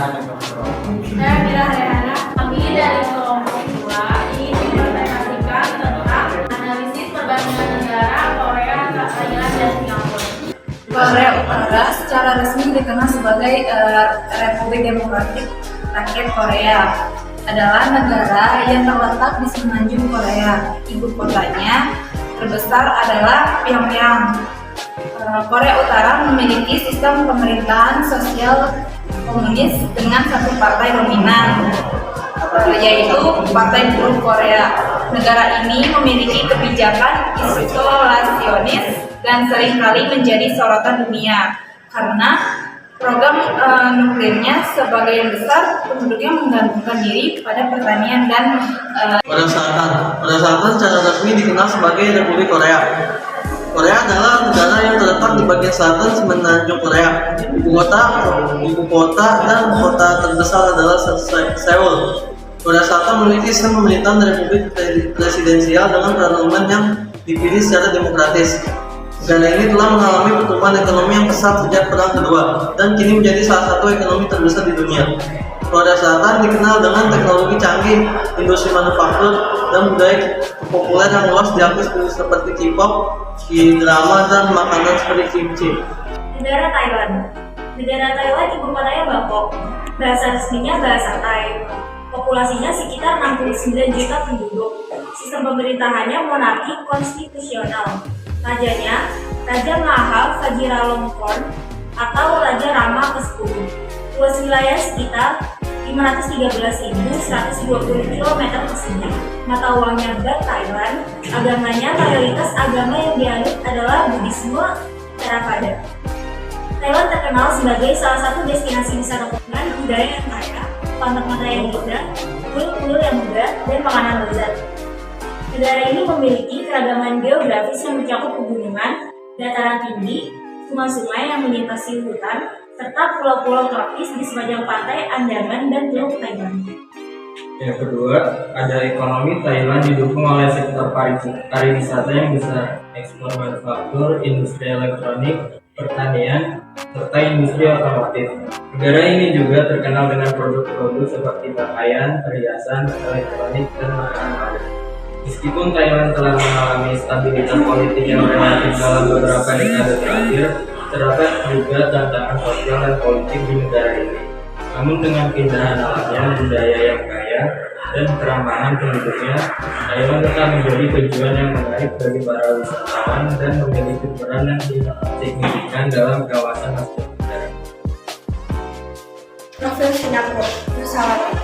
Saya Mira Rehana, kami dari kelompok 2 ingin mempresentasikan tentang analisis perbandingan negara Korea, Thailand, dan Singapura. Korea Utara secara resmi dikenal sebagai Republik Demokratik Rakyat Korea. Adalah negara yang terletak di semenanjung Korea. Ibu kotanya terbesar adalah Pyongyang. Korea Utara memiliki sistem pemerintahan sosial komunis dengan satu partai dominan, yaitu Partai Buruh Korea. Negara ini memiliki kebijakan isolasionis dan seringkali menjadi sorotan dunia karena program nuklirnya sebagian besar penduduknya menggantungkan diri pada pertanian dan Korea Selatan secara resmi dikenal sebagai Republik Korea. Korea adalah negara yang terletak di bagian selatan semenanjung Korea. Ibu kota dan kota terbesar adalah Seoul. Korea Selatan memiliki sistem pemerintahan republik presidensial dengan parlemen yang dipilih secara demokratis. Negara ini telah mengalami pertumbuhan ekonomi yang pesat sejak Perang Kedua dan kini menjadi salah satu ekonomi terbesar di dunia. Korea Selatan dikenal dengan teknologi canggih, industri manufaktur, dan budaya populer yang luas diakui seperti K-pop, K-drama, dan makanan seperti kimchi. Negara Thailand. Negara Thailand ibu kotanya Bangkok. Bahasa resminya bahasa Thai. Populasinya sekitar 69 juta penduduk. Sistem pemerintahannya monarki konstitusional. Rajanya Raja Mahal Vajiralongkorn atau Raja Rama ke-10. Luas wilayah sekitar 513.120 km persegi. Mata uangnya Baht Thailand. Agamanya mayoritas agama yang dianut adalah Buddhisme Theravada. Thailand terkenal sebagai salah satu destinasi wisata dengan budaya yang kaya, pantai yang indah, kuil-kuil yang megah, dan makanan lezat. Negara ini memiliki keragaman geografis yang mencakup pegunungan, dataran tinggi, sungai-sungai yang melintasi hutan, serta pulau-pulau tropis di sepanjang pantai Andaman dan Teluk Thailand. Yang kedua, ada ekonomi. Thailand didukung oleh sektor pariwisata yang besar, ekspor manufaktur, industri elektronik, pertanian, serta industri otomotif. Negara ini juga terkenal dengan produk-produk seperti pakaian, perhiasan, elektronik, dan makanan padat. Meskipun Thailand telah mengalami stabilitas politik yang relatif dalam beberapa dekade terakhir, terdapat juga tantangan sosial dan politik di negara ini. Namun dengan keindahan alamnya, budaya yang kaya, dan keramahan penduduknya, Thailand tetap menjadi tujuan yang menarik bagi para wisatawan dan memiliki peran yang signifikan dalam kawasan Asia Tenggara. Profil Singapura. Persahabatan.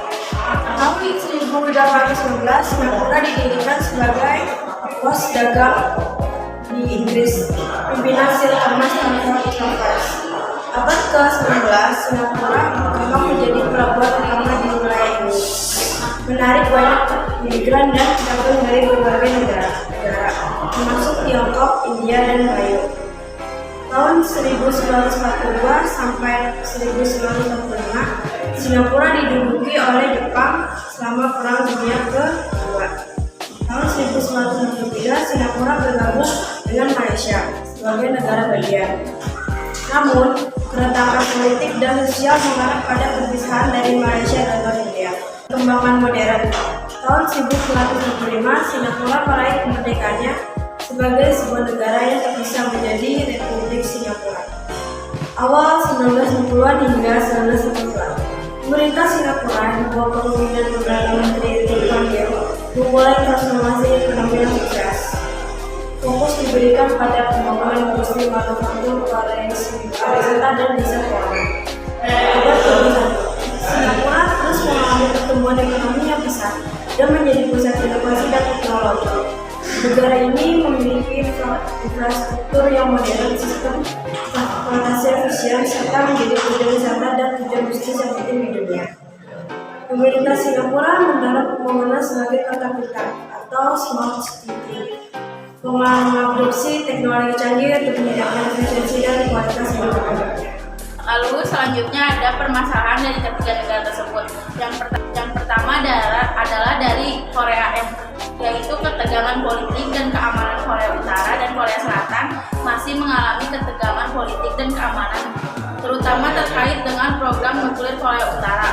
Tahun 1819, Singapura didirikan sebagai pos dagang di Inggris. Pimpinan Sir Thomas Travers. Abad ke-19, Singapura berkembang menjadi pelabuhan utama di wilayah ini, menarik banyak imigran dan pedagang dari berbagai negara, termasuk Tiongkok, India, dan Melayu. Tahun 1942 sampai 1945, Singapura diduduki oleh Jepang selama Perang Dunia Kedua. Tahun 1963, Singapura bergabung dengan Malaysia sebagai negara bagian. Namun, keretakan politik dan sosial mengarah pada perpisahan dari Malaysia dan India. Perkembangan modern. Tahun 1965, Singapura meraih kemerdekaannya sebagai sebuah negara yang terpisah menjadi Republik Singapura. Awal 1960-an hingga 1990-an, pemerintah Singapura di bawah kepemimpinan Perdana Menteri Lee Kuan Yew memulai transformasi ekonomi yang sukses. Fokus diberikan pada pembangunan industri manufaktur, pariwisata, dan desa keuangan. Abad ke-21, Singapura terus mengalami pertumbuhan ekonomi yang besar dan menjadi pusat inovasi dan teknologi. Negara ini memiliki infrastruktur yang modern, sistem transportasi efisien, serta menjadi tujuan wisata dan tujuan bisnis yang penting di dunia. Pemerintah Singapura mendorong pembangunan sebagai kota pintar atau smart city, mengadopsi teknologi canggih untuk meningkatkan efisiensi dan kualitas hidup penduduknya. Lalu selanjutnya ada permasalahan dari ketiga negara tersebut. Yang pertama adalah dari Korea, yaitu ketegangan politik dan keamanan. Korea Utara dan Korea Selatan masih mengalami ketegangan politik dan keamanan, terutama terkait dengan program nuklir Korea Utara.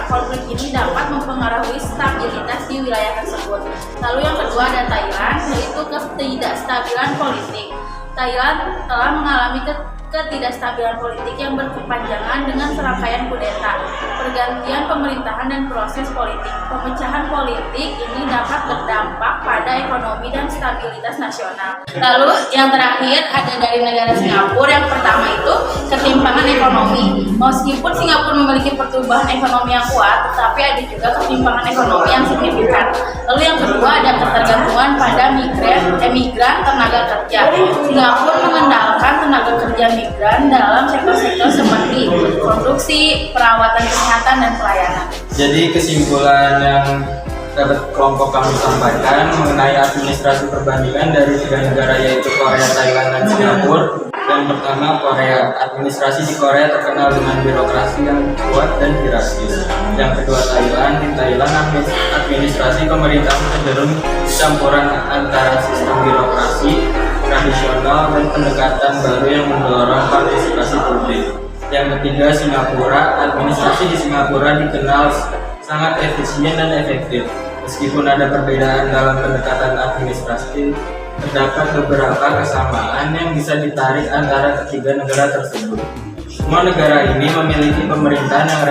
wilayah tersebut. Lalu yang kedua ada Thailand, yaitu ketidakstabilan politik. Thailand telah mengalami ketidakstabilan politik yang berkepanjangan dengan serangkaian kudeta, pergantian pemerintahan dan proses politik. Pemecahan politik ini dapat berdampak pada ekonomi dan stabilitas nasional. Lalu yang terakhir ada dari negara Singapura. Yang pertama itu ketimpangan ekonomi. Meskipun Singapura memiliki pertumbuhan ekonomi yang kuat, tetapi ada juga ketimpangan ekonomi yang signifikan. Lalu yang kedua ada ketergantungan pada migran tenaga kerja. Singapura mengandalkan tenaga kerja migran dalam sektor-sektor seperti produksi, perawatan kesehatan, dan pelayanan. Jadi kesimpulan yang dapat kelompok kami sampaikan mengenai administrasi perbandingan dari tiga negara yaitu Korea, Thailand, dan Singapura. Yang pertama, Korea. Administrasi di Korea terkenal dengan birokrasi yang kuat dan hierarkis. Yang kedua, Thailand. Di Thailand, administrasi pemerintahan cenderung campuran antara sistem birokrasi tradisional dan pendekatan baru yang mendorong partisipasi publik. Yang ketiga, Singapura. Administrasi di Singapura dikenal sangat efisien dan efektif. Meskipun ada perbedaan dalam pendekatan administrasi, terdapat beberapa kesamaan yang bisa ditarik antara ketiga negara tersebut. Semua negara ini memiliki pemerintahan yang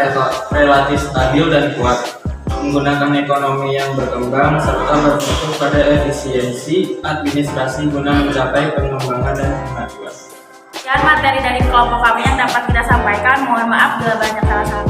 relatif stabil dan kuat, menggunakan ekonomi yang berkembang serta berfokus pada efisiensi administrasi guna mencapai pengembangan dan kemajuan. Sekian materi dari kelompok kami yang dapat kita sampaikan. Mohon maaf bila banyak salah-salah.